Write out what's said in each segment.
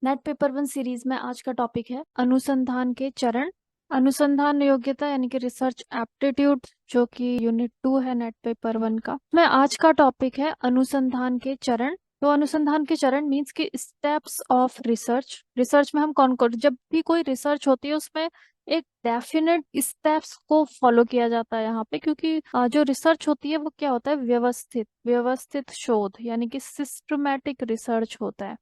Net paper one series में आज का टॉपिक है अनुसंधान के चरण। अनुसंधान योग्यता यानी कि रिसर्च एप्टीट्यूड, जो कि यूनिट 2 है नेट पेपर वन का। मैं आज का टॉपिक है अनुसंधान के चरण। तो अनुसंधान के चरण मीन्स कि स्टेप्स ऑफ रिसर्च। रिसर्च में हम कौन कौन, जब भी कोई रिसर्च होती है उसमें एक डेफिनेट स्टेप्स को फॉलो किया जाता है यहाँ पे, क्योंकि जो रिसर्च होती है वो क्या होता है, व्यवस्थित व्यवस्थित शोध यानी कि सिस्टमैटिक रिसर्च होता है।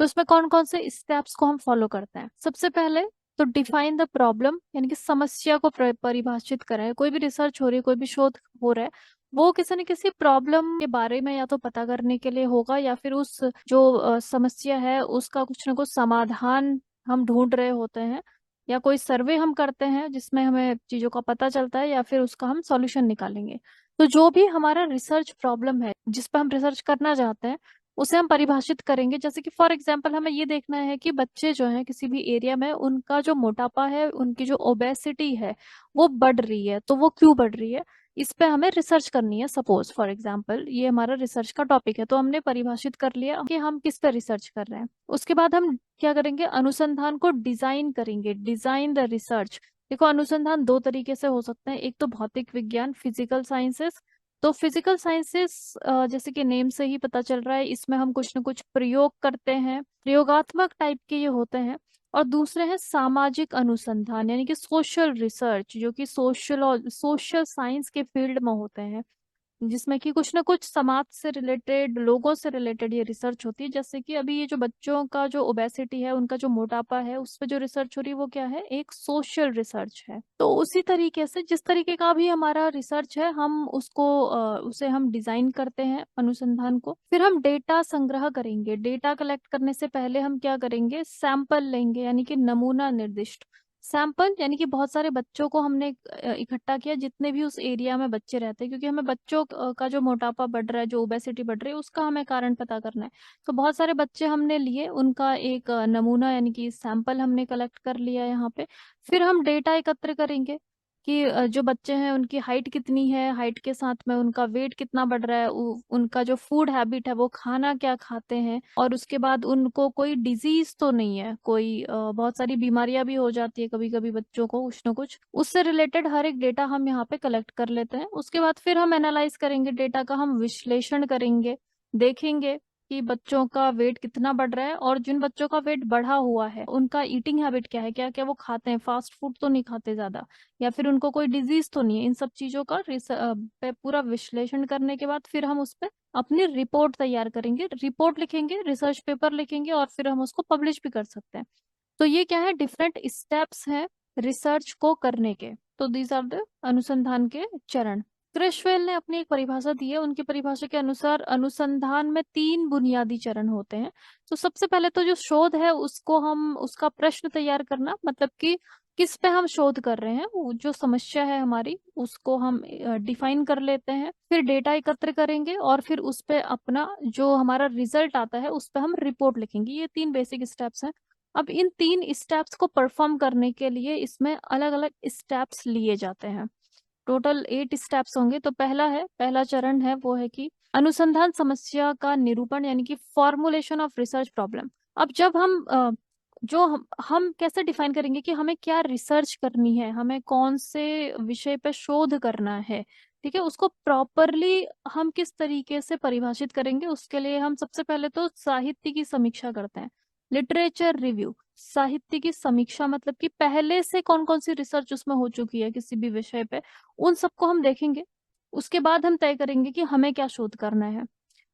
तो इसमें कौन कौन से स्टेप्स को हम फॉलो करते हैं। सबसे पहले तो डिफाइन द प्रॉब्लम यानी कि समस्या को परिभाषित करें। कोई भी रिसर्च हो रही है, कोई भी शोध हो रहा है, वो किसी न किसी प्रॉब्लम के बारे में या तो पता करने के लिए होगा, या फिर उस जो समस्या है उसका कुछ ना कुछ समाधान हम ढूंढ रहे होते हैं, या कोई सर्वे हम करते हैं जिसमें हमें चीजों का पता चलता है, या फिर उसका हम सॉल्यूशन निकालेंगे। तो जो भी हमारा रिसर्च प्रॉब्लम है जिस पर हम रिसर्च करना चाहते हैं उसे हम परिभाषित करेंगे। जैसे कि फॉर एग्जाम्पल हमें ये देखना है कि बच्चे जो हैं किसी भी एरिया में, उनका जो मोटापा है, उनकी जो ओबेसिटी है वो बढ़ रही है, तो वो क्यों बढ़ रही है, इस पे हमें रिसर्च करनी है। सपोज फॉर एग्जाम्पल ये हमारा रिसर्च का टॉपिक है, तो हमने परिभाषित कर लिया कि हम किस पे रिसर्च कर रहे हैं। उसके बाद हम क्या करेंगे, अनुसंधान को डिजाइन करेंगे, डिजाइन द रिसर्च। देखो अनुसंधान दो तरीके से हो सकते हैं, एक तो भौतिक विज्ञान फिजिकल साइंसेस। तो फिजिकल साइंसेस जैसे कि नेम से ही पता चल रहा है, इसमें हम कुछ न कुछ प्रयोग करते हैं, प्रयोगात्मक टाइप के ये होते हैं। और दूसरे हैं सामाजिक अनुसंधान यानी कि सोशल रिसर्च, जो कि सोशल साइंस के फील्ड में होते हैं, जिसमें कि कुछ ना कुछ समाज से रिलेटेड, लोगों से रिलेटेड ये रिसर्च होती है। जैसे कि अभी ये जो बच्चों का जो ओबेसिटी है, उनका जो मोटापा है, उस पर जो रिसर्च हो रही है वो क्या है, एक सोशल रिसर्च है। तो उसी तरीके से जिस तरीके का भी हमारा रिसर्च है, हम उसको उसे हम डिजाइन करते हैं अनुसंधान को। फिर हम डेटा संग्रह करेंगे। डेटा कलेक्ट करने से पहले हम क्या करेंगे, सैंपल लेंगे यानी कि नमूना निर्दिष्ट। सैंपल यानी कि बहुत सारे बच्चों को हमने इकट्ठा किया, जितने भी उस एरिया में बच्चे रहते हैं, क्योंकि हमें बच्चों का जो मोटापा बढ़ रहा है, जो ओबेसिटी बढ़ रही है, उसका हमें कारण पता करना है। तो बहुत सारे बच्चे हमने लिए, उनका एक नमूना यानी कि सैंपल हमने कलेक्ट कर लिया यहाँ पे। फिर हम डेटा एकत्र करेंगे कि जो बच्चे हैं उनकी हाइट कितनी है, हाइट के साथ में उनका वेट कितना बढ़ रहा है, उनका जो फूड हैबिट है, वो खाना क्या खाते हैं, और उसके बाद उनको कोई डिजीज तो नहीं है, कोई बहुत सारी बीमारियां भी हो जाती है कभी कभी बच्चों को, कुछ ना कुछ उससे रिलेटेड हर एक डेटा हम यहाँ पे कलेक्ट कर लेते हैं। उसके बाद फिर हम एनालाइज करेंगे डेटा का, हम विश्लेषण करेंगे, देखेंगे कि बच्चों का वेट कितना बढ़ रहा है, और जिन बच्चों का वेट बढ़ा हुआ है उनका ईटिंग हैबिट क्या है, क्या क्या वो खाते हैं, फास्ट फूड तो नहीं खाते ज्यादा, या फिर उनको कोई डिजीज तो नहीं है। इन सब चीजों का पे पूरा विश्लेषण करने के बाद फिर हम उस पर अपनी रिपोर्ट तैयार करेंगे, रिपोर्ट लिखेंगे, रिसर्च पेपर लिखेंगे, और फिर हम उसको पब्लिश भी कर सकते हैं। तो ये क्या है, डिफरेंट स्टेप्स हैं रिसर्च को करने के। तो दीज आर द अनुसंधान के चरण। क्रिशवेल ने अपनी एक परिभाषा दी है, उनकी परिभाषा के अनुसार अनुसंधान में तीन बुनियादी चरण होते हैं। तो सबसे पहले तो जो शोध है उसको हम, उसका प्रश्न तैयार करना, मतलब कि किस पे हम शोध कर रहे हैं, वो जो समस्या है हमारी उसको हम डिफाइन कर लेते हैं। फिर डेटा एकत्र करेंगे, और फिर उस पे अपना जो हमारा रिजल्ट आता है उस पे हम रिपोर्ट लिखेंगे। ये तीन बेसिक स्टेप्स हैं। अब इन तीन स्टेप्स को परफॉर्म करने के लिए इसमें अलग अलग स्टेप्स लिए जाते हैं। टोटल 8 स्टेप्स होंगे। तो पहला चरण है वो है कि अनुसंधान समस्या का निरूपण यानी कि फॉर्मुलेशन ऑफ रिसर्च प्रॉब्लम। अब जब हम जो हम कैसे डिफाइन करेंगे कि हमें क्या रिसर्च करनी है, हमें कौन से विषय पे शोध करना है, ठीक है, उसको प्रॉपरली हम किस तरीके से परिभाषित करेंगे, उसके लिए हम सबसे पहले तो साहित्य की समीक्षा करते हैं। लिटरेचर रिव्यू, साहित्य की समीक्षा मतलब कि पहले से कौन कौन सी रिसर्च उसमें हो चुकी है किसी भी विषय पे, उन सबको हम देखेंगे। उसके बाद हम तय करेंगे कि हमें क्या शोध करना है।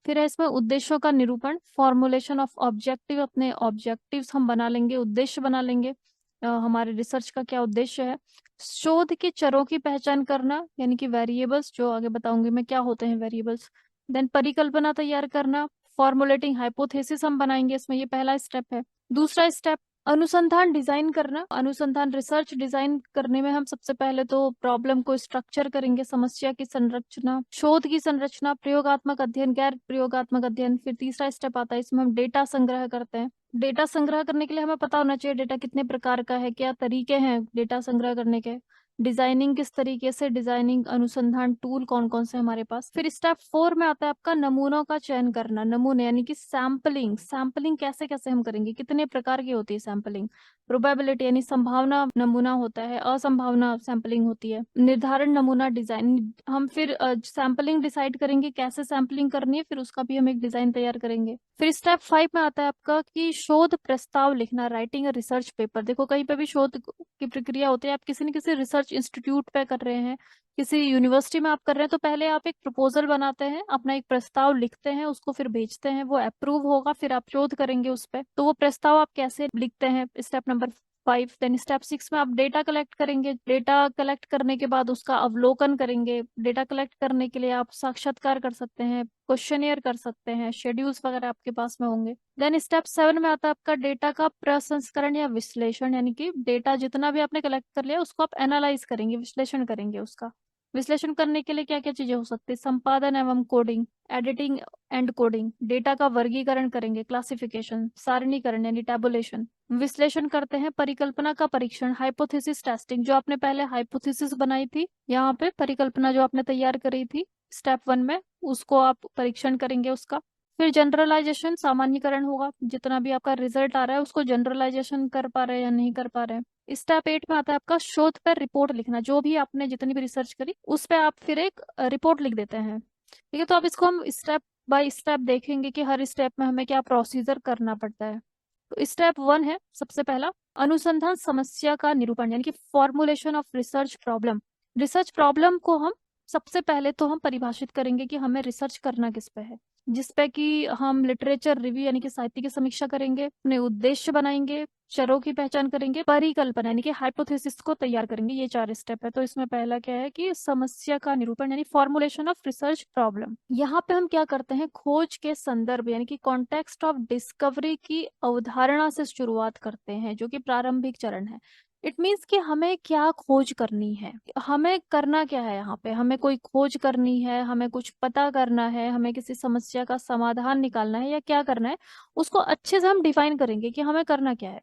फिर है इसमें उद्देश्यों का निरूपण, फॉर्मुलेशन ऑफ ऑब्जेक्टिव, अपने ऑब्जेक्टिव्स हम बना लेंगे, उद्देश्य बना लेंगे, हमारे रिसर्च का क्या उद्देश्य है। शोध के चरों की पहचान करना यानी कि वेरिएबल्स, जो आगे बताऊंगी मैं क्या होते हैं वेरिएबल्स। देन परिकल्पना तैयार करना, फॉर्मुलेटिंग हाइपोथेसिस हम बनाएंगे, इसमें ये पहला स्टेप है। दूसरा स्टेप अनुसंधान डिजाइन करना। अनुसंधान रिसर्च डिजाइन करने में हम सबसे पहले तो प्रॉब्लम को स्ट्रक्चर करेंगे, समस्या की संरचना, शोध की संरचना, प्रयोगात्मक अध्ययन, गैर प्रयोगात्मक अध्ययन। फिर तीसरा स्टेप आता है, इसमें हम डेटा संग्रह करते हैं। डेटा संग्रह करने के लिए हमें पता होना चाहिए डेटा कितने प्रकार का है, क्या तरीके हैं डेटा संग्रह करने के। डिजाइनिंग किस तरीके से, डिजाइनिंग अनुसंधान टूल कौन कौन से हमारे पास। फिर स्टेप 4 में आता है आपका नमूनों का चयन करना, नमूने यानी कि सैम्पलिंग, सैम्पलिंग कैसे कैसे हम करेंगे, कितने प्रकार की होती है सैम्पलिंग। प्रोबेबिलिटी यानी संभावना नमूना होता है, असंभावना सैम्पलिंग होती है। निर्धारण नमूना डिजाइन, हम फिर सैम्पलिंग डिसाइड करेंगे कैसे सैम्पलिंग करनी है, फिर उसका भी हम एक डिजाइन तैयार करेंगे। फिर स्टेप 5 में आता है आपका कि शोध प्रस्ताव लिखना, राइटिंग रिसर्च पेपर। देखो कहीं पे भी शोध की प्रक्रिया होती है, आप किसी न किसी रिसर्च इंस्टीट्यूट पे कर रहे हैं, किसी यूनिवर्सिटी में आप कर रहे हैं, तो पहले आप एक प्रपोजल बनाते हैं, अपना एक प्रस्ताव लिखते हैं, उसको फिर भेजते हैं, वो अप्रूव होगा, फिर आप शोध करेंगे उस पे। तो वो प्रस्ताव आप कैसे लिखते हैं, स्टेप नंबर 5। देन स्टेप 6 में आप डेटा कलेक्ट करेंगे, डेटा कलेक्ट करने के बाद उसका अवलोकन करेंगे। डेटा कलेक्ट करने के लिए आप साक्षात्कार कर सकते हैं, क्वेश्चनियर कर सकते हैं, शेड्यूल्स वगैरह आपके पास में होंगे। देन स्टेप 7 में आता है आपका डेटा का प्रसंस्करण या विश्लेषण, यानी कि डेटा जितना भी आपने कलेक्ट कर लिया उसको आप एनालाइज करेंगे, विश्लेषण करेंगे उसका। विश्लेषण करने के लिए क्या क्या चीजें हो सकती है, संपादन एवं coding, editing and coding. Data का वर्गीकरण करेंगे, क्लासिफिकेशन, सारणीकरण यानी टैबुलेशन। विश्लेषण करते हैं, परिकल्पना का परीक्षण, हाइपोथेसिस टेस्टिंग, जो आपने पहले हाइपोथेसिस बनाई थी, यहाँ पे परिकल्पना जो आपने तैयार करी थी स्टेप 1 में, उसको आप परीक्षण करेंगे उसका। फिर जनरलाइजेशन, सामान्यकरण होगा, जितना भी आपका रिजल्ट आ रहा है उसको जनरलाइजेशन कर पा रहे हैं या नहीं कर पा रहे हैं। स्टेप 8 में आता है आपका शोध पर रिपोर्ट लिखना, जो भी आपने जितनी भी रिसर्च करी उस पे आप फिर एक रिपोर्ट लिख देते हैं। ठीक है, तो अब इसको हम स्टेप बाय स्टेप देखेंगे कि हर स्टेप में हमें क्या प्रोसीजर करना पड़ता है। तो स्टेप 1 है सबसे पहला, अनुसंधान समस्या का निरूपण, यानी कि formulation of research problem. Research problem को हम सबसे पहले तो हम परिभाषित करेंगे कि हमें रिसर्च करना किस पे है, जिस पे कि हम लिटरेचर रिव्यू यानी कि साहित्य की समीक्षा करेंगे, अपने उद्देश्य बनाएंगे, चरों की पहचान करेंगे, परिकल्पना यानी कि हाइपोथेसिस को तैयार करेंगे। ये 4 स्टेप है। तो इसमें पहला क्या है कि समस्या का निरूपण यानी फॉर्मुलेशन ऑफ रिसर्च प्रॉब्लम। यहाँ पे हम क्या करते हैं, खोज के संदर्भ यानी कि कॉन्टेक्स्ट ऑफ डिस्कवरी की अवधारणा से शुरुआत करते हैं, जो कि प्रारंभिक चरण है। इट मीन्स कि हमें क्या खोज करनी है, हमें करना क्या है, यहाँ पे हमें कोई खोज करनी है, हमें कुछ पता करना है, हमें किसी समस्या का समाधान निकालना है या क्या करना है, उसको अच्छे से हम डिफाइन करेंगे कि हमें करना क्या है।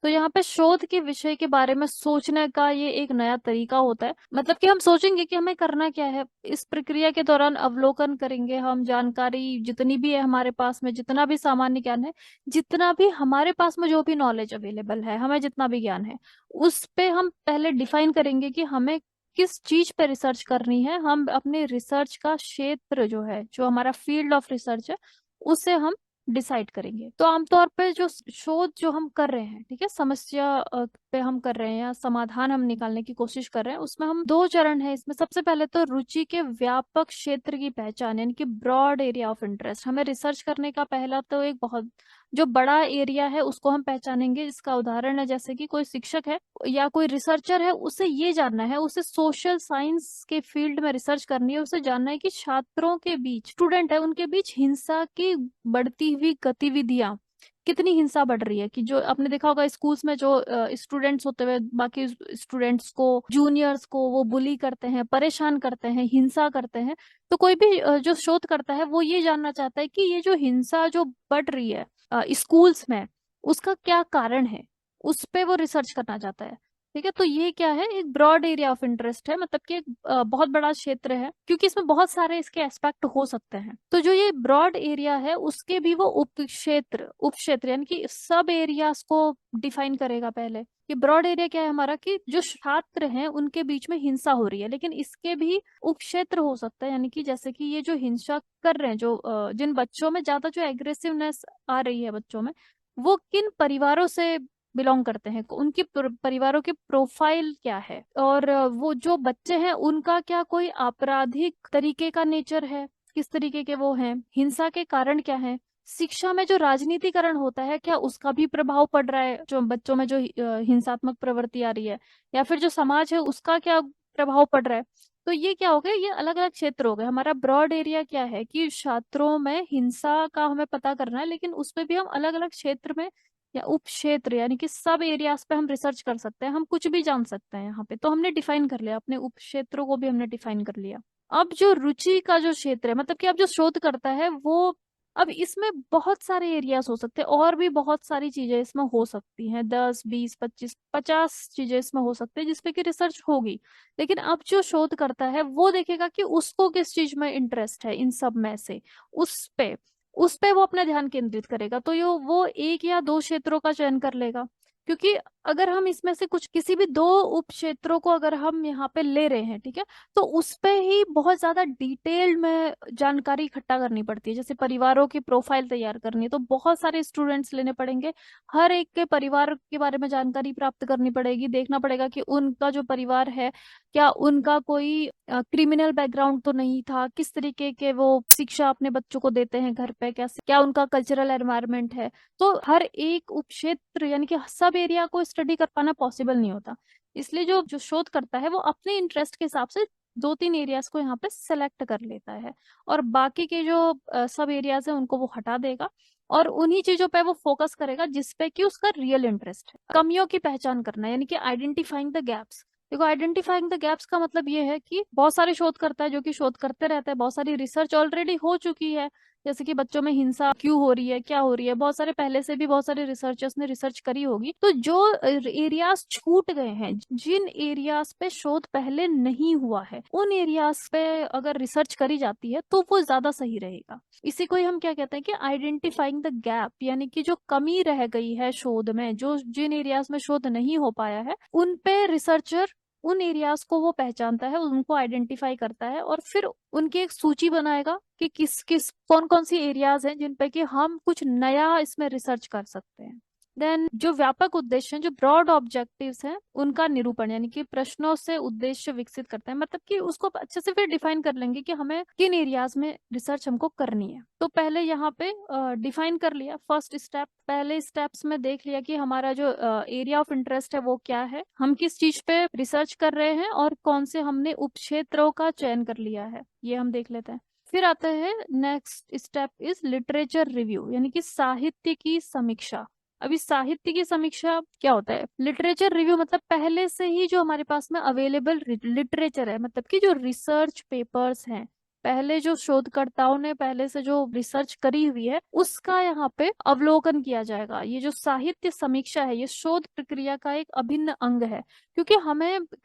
तो यहाँ पे शोध के विषय के बारे में सोचने का ये एक नया तरीका होता है, मतलब कि हम सोचेंगे कि हमें करना क्या है। इस प्रक्रिया के दौरान अवलोकन करेंगे हम, जानकारी जितनी भी है हमारे पास में, जितना भी सामान्य ज्ञान है, जितना भी हमारे पास में जो भी नॉलेज अवेलेबल है, हमें जितना भी ज्ञान है, उस पे हम पहले डिफाइन करेंगे कि हमें किस चीज पे रिसर्च करनी है। हम अपने रिसर्च का क्षेत्र जो है, जो हमारा फील्ड ऑफ रिसर्च है, उसे हम डिसाइड करेंगे। तो आमतौर पे जो शोध जो हम कर रहे हैं, ठीक है, समस्या पे हम कर रहे हैं या समाधान हम निकालने की कोशिश कर रहे हैं, उसमें हम 2 चरण है इसमें। सबसे पहले तो रुचि के व्यापक क्षेत्र की पहचान यानी कि ब्रॉड एरिया ऑफ इंटरेस्ट। हमें रिसर्च करने का पहला तो एक बहुत जो बड़ा एरिया है उसको हम पहचानेंगे। इसका उदाहरण है जैसे कि कोई शिक्षक है या कोई रिसर्चर है, उसे ये जानना है, उसे सोशल साइंस के फील्ड में रिसर्च करनी है, उसे जानना है कि छात्रों के बीच, स्टूडेंट है, उनके बीच हिंसा की बढ़ती हुई गतिविधियां, कितनी हिंसा बढ़ रही है। कि जो आपने देखा होगा स्कूल्स में जो स्टूडेंट्स होते हुए बाकी स्टूडेंट्स को, जूनियर्स को वो बुली करते हैं, परेशान करते हैं, हिंसा करते हैं। तो कोई भी जो शोध करता है वो ये जानना चाहता है कि ये जो हिंसा जो बढ़ रही है स्कूल्स में, उसका क्या कारण है, उस पे वो रिसर्च करना चाहता है। ठीक है, तो ये क्या है, एक ब्रॉड एरिया ऑफ इंटरेस्ट है, मतलब कि एक बहुत बड़ा क्षेत्र है, क्योंकि इसमें बहुत सारे इसके एस्पेक्ट हो सकते हैं। तो जो ये ब्रॉड एरिया है उसके भी वो उप क्षेत्र यानी कि सब एरियाज को डिफाइन करेगा पहले। ये ब्रॉड एरिया क्या है हमारा, कि जो छात्र हैं उनके बीच में हिंसा हो रही है, लेकिन इसके भी उपक्षेत्र हो सकता है, यानी कि जैसे कि ये जो हिंसा कर रहे हैं, जो जिन बच्चों में ज्यादा जो एग्रेसिवनेस आ रही है बच्चों में, वो किन परिवारों से बिलोंग करते हैं, उनकी परिवारों की प्रोफाइल क्या है, और वो जो बच्चे हैं उनका क्या कोई आपराधिक तरीके का नेचर है, किस तरीके के वो हैं, हिंसा के कारण क्या है, शिक्षा में जो राजनीतिकरण होता है क्या उसका भी प्रभाव पड़ रहा है, जो बच्चों में जो हिंसात्मक प्रवृत्ति आ रही है, या फिर जो समाज है उसका क्या प्रभाव पड़ रहा है। तो ये क्या हो गया, ये अलग अलग क्षेत्र हो गए। हमारा ब्रॉड एरिया क्या है कि छात्रों में हिंसा का हमें पता करना है, लेकिन उसमें भी हम अलग अलग क्षेत्र में या उप क्षेत्र यानी कि सब एरियाज पे हम रिसर्च कर सकते हैं, हम कुछ भी जान सकते हैं यहाँ पे। तो हमने डिफाइन कर लिया, अपने उप क्षेत्रों को भी हमने डिफाइन कर लिया। अब जो रुचि का जो क्षेत्र है, मतलब कि अब जो शोध करता है वो अब इसमें बहुत सारे एरियाज हो सकते हैं, और भी बहुत सारी चीजें इसमें हो सकती हैं, 10, 20, 25, 50 चीजें इसमें हो सकती है जिसपे कि रिसर्च होगी। लेकिन अब जो शोध करता है वो देखेगा कि उसको किस चीज में इंटरेस्ट है, इन सब में से उस पे वो अपना ध्यान केंद्रित करेगा। तो यो वो एक या दो क्षेत्रों का चयन कर लेगा, क्योंकि अगर हम इसमें से कुछ किसी भी दो उप क्षेत्रों को अगर हम यहाँ पे ले रहे हैं, ठीक है, तो उस पे ही बहुत ज्यादा डिटेल्ड में जानकारी इकट्ठा करनी पड़ती है। जैसे परिवारों की प्रोफाइल तैयार करनी है तो बहुत सारे स्टूडेंट्स लेने पड़ेंगे, हर एक के परिवार के बारे में जानकारी प्राप्त करनी पड़ेगी, देखना पड़ेगा कि उनका जो परिवार है, क्या उनका कोई क्रिमिनल बैकग्राउंड तो नहीं था, किस तरीके के वो शिक्षा अपने बच्चों को देते हैं घर पे, कैसे, क्या उनका कल्चरल एनवायरनमेंट है। तो हर एक उपक्षेत्र यानी कि सब एरिया को स्टडी कर पाना पॉसिबल नहीं होता। इसलिए जो जो शोध करता है वो अपने इंटरेस्ट के हिसाब से 2-3 एरियाज को यहाँ पे सेलेक्ट कर लेता है, और बाकी के जो सब एरियाज है उनको वो हटा देगा, और उन्हीं चीजों पे वो फोकस करेगा जिसपे कि उसका रियल इंटरेस्ट है। कमियों की पहचान करना यानी कि आइडेंटिफाइंग द गैप्स। देखो, आइडेंटिफाइंग द गैप्स का मतलब ये है कि बहुत सारे शोधकर्ता है जो कि शोध करते रहते हैं, बहुत सारी रिसर्च ऑलरेडी हो चुकी है, जैसे कि बच्चों में हिंसा क्यों हो रही है, क्या हो रही है, बहुत सारे पहले से भी बहुत सारे रिसर्चर्स ने रिसर्च करी होगी। तो जो एरियाज छूट गए हैं, जिन एरियाज पे शोध पहले नहीं हुआ है, उन एरियाज पे अगर रिसर्च करी जाती है तो वो ज्यादा सही रहेगा। इसी को ही हम क्या कहते हैं कि आइडेंटिफाइंग द गैप, यानी कि जो कमी रह गई है शोध में, जो जिन एरियाज में शोध नहीं हो पाया है, उन पे रिसर्चर उन एरियाज को वो पहचानता है, उनको आइडेंटिफाई करता है, और फिर उनकी एक सूची बनाएगा कि किस किस कौन कौन सी एरियाज हैं जिन पे कि हम कुछ नया इसमें रिसर्च कर सकते हैं। देन जो व्यापक उद्देश्य हैं, जो ब्रॉड ऑब्जेक्टिव्स हैं, उनका निरूपण, यानी कि प्रश्नों से उद्देश्य विकसित करते हैं, मतलब कि उसको अच्छे से फिर डिफाइन कर लेंगे कि हमें किन एरियाज में रिसर्च हमको करनी है। तो पहले यहाँ पे डिफाइन कर लिया फर्स्ट स्टेप, पहले स्टेप्स में देख लिया कि हमारा जो एरिया ऑफ इंटरेस्ट है वो क्या है, हम किस चीज पे रिसर्च कर रहे हैं, और कौन से हमने उपक्षेत्रों का चयन कर लिया है, ये हम देख लेते हैं। फिर आता है next step is literature review, यानी कि साहित्य की समीक्षा। अभी साहित्य की समीक्षा क्या होता है? लिटरेचर रिव्यू मतलब पहले से ही जो हमारे पास में अवेलेबल लिटरेचर है, मतलब कि जो रिसर्च पेपर्स हैं, पहले जो शोधकर्ताओं ने पहले से जो रिसर्च करी हुई है उसका यहाँ पे अवलोकन किया जाएगा। ये जो साहित्य समीक्षा है ये शोध प्रक्रिया का एक अभिन्न अंग है, क्योंकि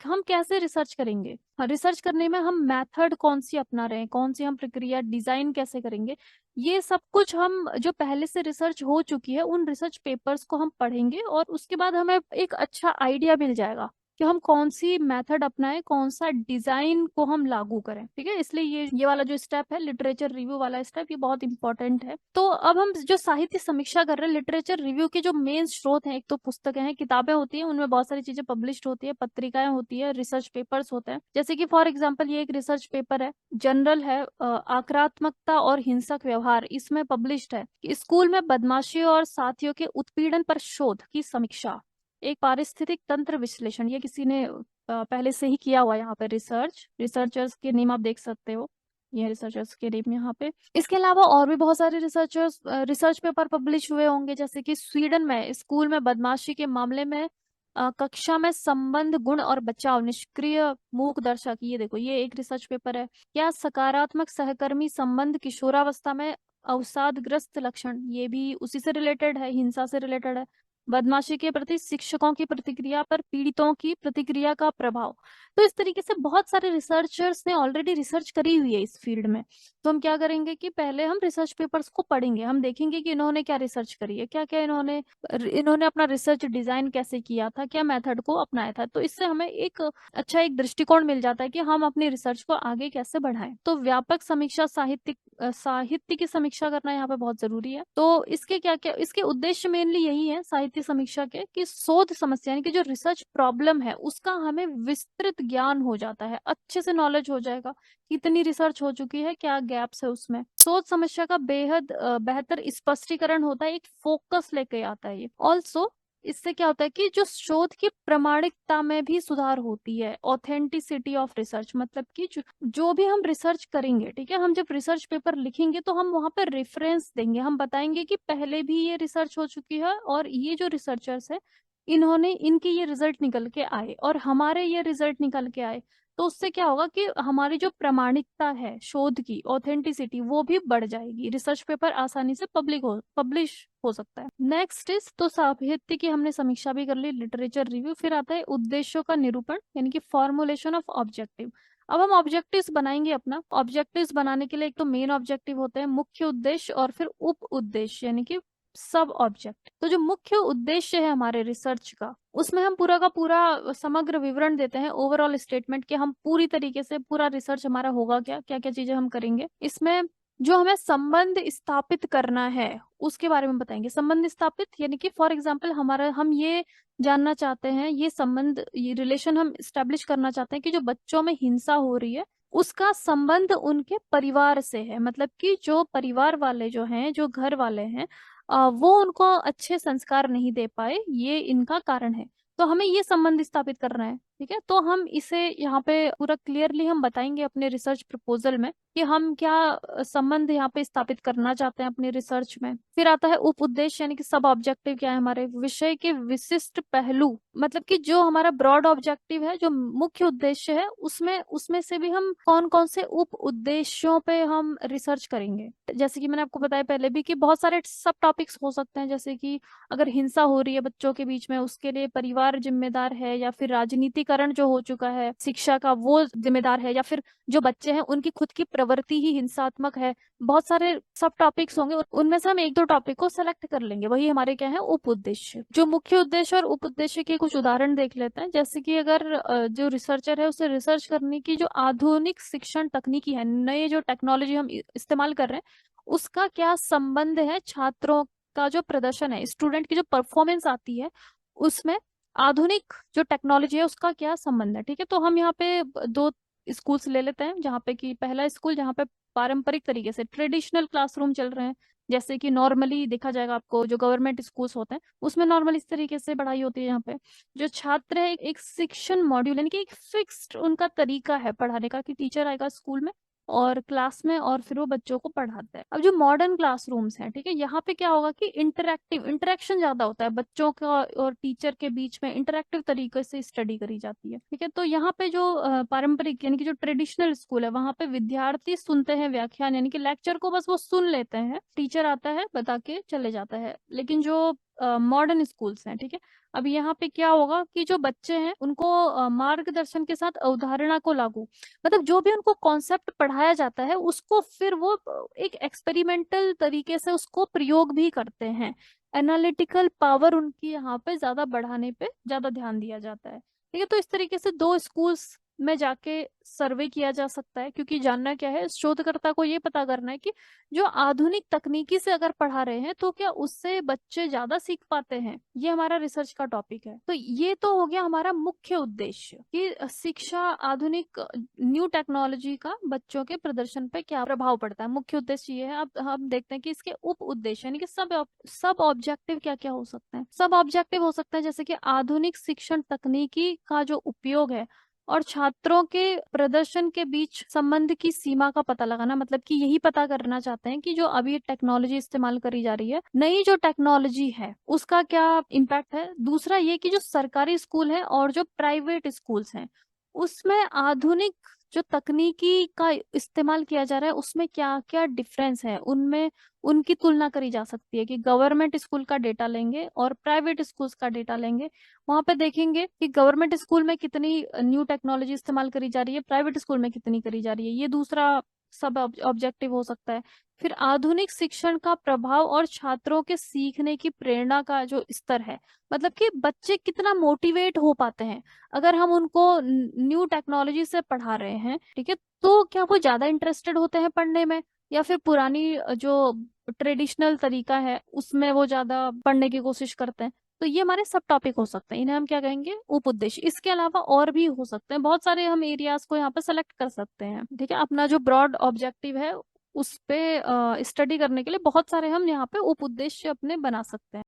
हम कैसे रिसर्च करेंगे, रिसर्च करने में हम मेथड कौन सी अपना रहे हैं, कौन सी हम प्रक्रिया डिजाइन कैसे करेंगे, ये सब कुछ हम जो पहले से रिसर्च हो चुकी है उन रिसर्च पेपर्स को हम पढ़ेंगे, और उसके बाद हमें एक अच्छा आइडिया मिल जाएगा कि हम कौन सी मेथड अपनाएं, कौन सा डिजाइन को हम लागू करें। ठीक है, इसलिए ये वाला जो स्टेप है, लिटरेचर रिव्यू वाला स्टेप, ये बहुत इंपॉर्टेंट है। तो अब हम जो साहित्य समीक्षा कर रहे हैं, लिटरेचर रिव्यू के जो मेन स्रोत हैं, एक तो पुस्तकें हैं, किताबें होती हैं, उनमें बहुत सारी चीजें पब्लिश्ड होती है, पत्रिकाएं होती है, रिसर्च पेपर्स होते हैं। जैसे कि फॉर एग्जाम्पल ये एक रिसर्च पेपर है, जनरल है, आक्रामकता और हिंसक व्यवहार, इसमें पब्लिश्ड है कि स्कूल में बदमाशी और साथियों के उत्पीड़न पर शोध की समीक्षा, एक पारिस्थितिक तंत्र विश्लेषण, ये किसी ने पहले से ही किया हुआ है यहाँ पे रिसर्चर्स के नेम आप देख सकते हो, ये रिसर्चर्स के नेम यहाँ पे। इसके अलावा और भी बहुत सारे रिसर्च पेपर पब्लिश हुए होंगे, जैसे कि स्वीडन में स्कूल में बदमाशी के मामले में कक्षा में संबंध, गुण और बचाव, निष्क्रिय मूक दर्शक, ये देखो ये एक रिसर्च पेपर है। क्या सकारात्मक सहकर्मी संबंध किशोरावस्था में अवसादग्रस्त लक्षण, ये भी उसी से रिलेटेड है, हिंसा से रिलेटेड है। बदमाशी के प्रति शिक्षकों की प्रतिक्रिया पर पीड़ितों की प्रतिक्रिया का प्रभाव। तो इस तरीके से बहुत सारे रिसर्चर्स ने ऑलरेडी रिसर्च करी हुई है इस फील्ड में। तो हम क्या करेंगे कि पहले हम रिसर्च पेपर्स को पढ़ेंगे, हम देखेंगे कि इन्होंने क्या रिसर्च करी है, क्या क्या इन्होंने अपना रिसर्च डिजाइन कैसे किया था, क्या मेथड को अपनाया था। तो इससे हमें एक दृष्टिकोण मिल जाता है कि हम अपनी रिसर्च को आगे कैसे बढ़ाएं। तो व्यापक समीक्षा, साहित्य की समीक्षा करना यहाँ पे बहुत जरूरी है। तो इसके क्या क्या इसके उद्देश्य मेनली यही है साहित्य समीक्षा के, कि शोध समस्या यानी कि जो रिसर्च प्रॉब्लम है उसका हमें विस्तृत ज्ञान हो जाता है, अच्छे से नॉलेज हो जाएगा, कितनी रिसर्च हो चुकी है, क्या गैप्स है उसमें। शोध समस्या का बेहद बेहतर स्पष्टीकरण होता है, एक फोकस लेके आता है ये। ऑल्सो इससे क्या होता है कि जो शोध की प्रामाणिकता में भी सुधार होती है, ऑथेंटिसिटी ऑफ रिसर्च, मतलब कि जो भी हम रिसर्च करेंगे, ठीक है, हम जब रिसर्च पेपर लिखेंगे तो हम वहां पर रेफरेंस देंगे, हम बताएंगे कि पहले भी ये रिसर्च हो चुकी है, और ये जो रिसर्चर्स है इन्होंने इनके ये रिजल्ट निकल के आए और हमारे ये रिजल्ट निकल के आए। तो उससे क्या होगा कि हमारी जो प्रामाणिकता है शोध की, ऑथेंटिसिटी, वो भी बढ़ जाएगी। रिसर्च पेपर आसानी से पब्लिश हो सकता है। नेक्स्ट इज, तो साहित्य की हमने समीक्षा भी कर ली, लिटरेचर रिव्यू। फिर आता है उद्देश्यों का निरूपण यानी कि फॉर्मुलेशन ऑफ ऑब्जेक्टिव। अब हम ऑब्जेक्टिव्स बनाएंगे अपना। ऑब्जेक्टिव्स बनाने के लिए एक तो मेन ऑब्जेक्टिव होते हैं, मुख्य उद्देश्य, और फिर उप उद्देश्य यानी कि सब ऑब्जेक्ट। तो जो मुख्य उद्देश्य है हमारे रिसर्च का, उसमें हम पूरा का पूरा समग्र विवरण देते हैं, ओवरऑल स्टेटमेंट, कि हम पूरी तरीके से पूरा रिसर्च हमारा होगा क्या क्या क्या चीजें हम करेंगे। इसमें जो हमें संबंध स्थापित करना है उसके बारे में बताएंगे। संबंध स्थापित यानी कि फॉर एग्जाम्पल हमारा, हम ये जानना चाहते हैं, ये संबंध, ये रिलेशन हम स्टेब्लिश करना चाहते हैं कि जो बच्चों में हिंसा हो रही है उसका संबंध उनके परिवार से है। मतलब कि जो परिवार वाले जो हैं, जो घर वाले हैं, वो उनको अच्छे संस्कार नहीं दे पाए, ये इनका कारण है। तो हमें ये संबंध स्थापित करना है। ठीक है, तो हम इसे यहाँ पे पूरा क्लियरली हम बताएंगे अपने रिसर्च प्रपोजल में कि हम क्या संबंध यहाँ पे स्थापित करना चाहते हैं अपने रिसर्च में। फिर आता है उप उद्देश्य यानी कि सब ऑब्जेक्टिव क्या है, हमारे विषय के विशिष्ट पहलू। मतलब कि जो हमारा ब्रॉड ऑब्जेक्टिव है, जो मुख्य उद्देश्य है, उसमें उसमें से भी हम कौन कौन से उप उद्देश्यों पे हम रिसर्च करेंगे। जैसे कि मैंने आपको बताया पहले भी कि बहुत सारे सब टॉपिक्स हो सकते हैं, जैसे कि अगर हिंसा हो रही है बच्चों के बीच में, उसके लिए परिवार जिम्मेदार है, या फिर राजनीतिकरण जो हो चुका है शिक्षा का वो जिम्मेदार है, या फिर जो बच्चे हैं उनकी खुद की प्रवृत्ति ही हिंसात्मक है। बहुत सारे सब टॉपिक्स होंगे, उनमें से हम एक दो टॉपिक को सेलेक्ट कर लेंगे, वही हमारे क्या है, उप उद्देश्य। जो मुख्य उद्देश्य और उप उद्देश्य के कुछ उदाहरण देख लेते हैं। जैसे कि अगर जो रिसर्चर है उसे रिसर्च करने की जो आधुनिक शिक्षण तकनीकी है, नए जो टेक्नोलॉजी हम इस्तेमाल कर रहे हैं, उसका क्या संबंध है छात्रों का जो प्रदर्शन है, स्टूडेंट की जो परफॉर्मेंस आती है, उसमें आधुनिक जो टेक्नोलॉजी है उसका क्या संबंध है। ठीक है, तो हम यहाँ पे दो स्कूल्स ले लेते हैं, जहाँ पे कि पहला स्कूल जहाँ पे पारंपरिक तरीके से ट्रेडिशनल क्लासरूम चल रहे हैं, जैसे कि नॉर्मली देखा जाएगा आपको जो गवर्नमेंट स्कूल्स होते हैं उसमें नॉर्मल इस तरीके से पढ़ाई होती है। यहाँ पे जो छात्र है एक शिक्षण मॉड्यूल यानी कि एक फिक्स्ड उनका तरीका है पढ़ाने का, कि टीचर आएगा स्कूल में और क्लास में और फिर वो बच्चों को पढ़ाता है। अब जो मॉडर्न क्लासरूम्स हैं, ठीक है, यहाँ पे क्या होगा कि इंटरेक्शन ज्यादा होता है बच्चों का और टीचर के बीच में, इंटरेक्टिव तरीके से स्टडी करी जाती है। ठीक है, तो यहाँ पे जो पारंपरिक यानी कि जो ट्रेडिशनल स्कूल है, वहाँ पे विद्यार्थी सुनते हैं व्याख्यान यानी कि लेक्चर को, बस वो सुन लेते हैं, टीचर आता है बता के चले जाता है। लेकिन जो मॉडर्न स्कूल्स हैं, ठीक है, अब यहाँ पे क्या होगा कि जो बच्चे हैं उनको मार्गदर्शन के साथ अवधारणा को लागू, मतलब जो भी उनको कॉन्सेप्ट पढ़ाया जाता है उसको फिर वो एक एक्सपेरिमेंटल तरीके से उसको प्रयोग भी करते हैं। एनालिटिकल पावर उनकी यहाँ पे ज्यादा बढ़ाने पे ज्यादा ध्यान दिया जाता है। ठीक है, तो इस तरीके से दो स्कूल्स में जाके सर्वे किया जा सकता है, क्योंकि जानना क्या है, शोधकर्ता को ये पता करना है कि जो आधुनिक तकनीकी से अगर पढ़ा रहे हैं तो क्या उससे बच्चे ज्यादा सीख पाते हैं। ये हमारा रिसर्च का टॉपिक है। तो ये तो हो गया हमारा मुख्य उद्देश्य कि शिक्षा, आधुनिक न्यू टेक्नोलॉजी का बच्चों के प्रदर्शन पे क्या प्रभाव पड़ता है। मुख्य उद्देश्य ये है। अब हम देखते हैं कि इसके उप उद्देश्य यानी कि सब ऑब्जेक्टिव क्या क्या हो सकते हैं। सब ऑब्जेक्टिव हो सकता है जैसे कि आधुनिक शिक्षण तकनीकी का जो उपयोग है और छात्रों के प्रदर्शन के बीच संबंध की सीमा का पता लगाना। मतलब कि यही पता करना चाहते हैं कि जो अभी टेक्नोलॉजी इस्तेमाल करी जा रही है, नई जो टेक्नोलॉजी है, उसका क्या इम्पैक्ट है। दूसरा ये कि जो सरकारी स्कूल है और जो प्राइवेट स्कूल्स हैं उसमें आधुनिक जो तकनीकी का इस्तेमाल किया जा रहा है उसमें क्या क्या डिफरेंस है, उनमें उनकी तुलना करी जा सकती है। कि गवर्नमेंट स्कूल का डेटा लेंगे और प्राइवेट स्कूल्स का डेटा लेंगे, वहां पे देखेंगे कि गवर्नमेंट स्कूल में कितनी न्यू टेक्नोलॉजी इस्तेमाल करी जा रही है, प्राइवेट स्कूल में कितनी करी जा रही है। ये दूसरा सब ऑब्जेक्टिव हो सकता है। फिर आधुनिक शिक्षण का प्रभाव और छात्रों के सीखने की प्रेरणा का जो स्तर है, मतलब कि बच्चे कितना मोटिवेट हो पाते हैं अगर हम उनको न्यू टेक्नोलॉजी से पढ़ा रहे हैं। ठीक है, तो क्या वो ज्यादा इंटरेस्टेड होते हैं पढ़ने में, या फिर पुरानी जो ट्रेडिशनल तरीका है उसमें वो ज्यादा पढ़ने की कोशिश करते हैं। तो ये हमारे सब टॉपिक हो सकते हैं, इन्हें हम क्या कहेंगे, उप उद्देश्य। इसके अलावा और भी हो सकते हैं बहुत सारे, हम एरियाज को यहाँ पे सेलेक्ट कर सकते हैं। ठीक है, अपना जो ब्रॉड ऑब्जेक्टिव है उस पे स्टडी करने के लिए बहुत सारे हम यहाँ पे उप उद्देश्य अपने बना सकते हैं।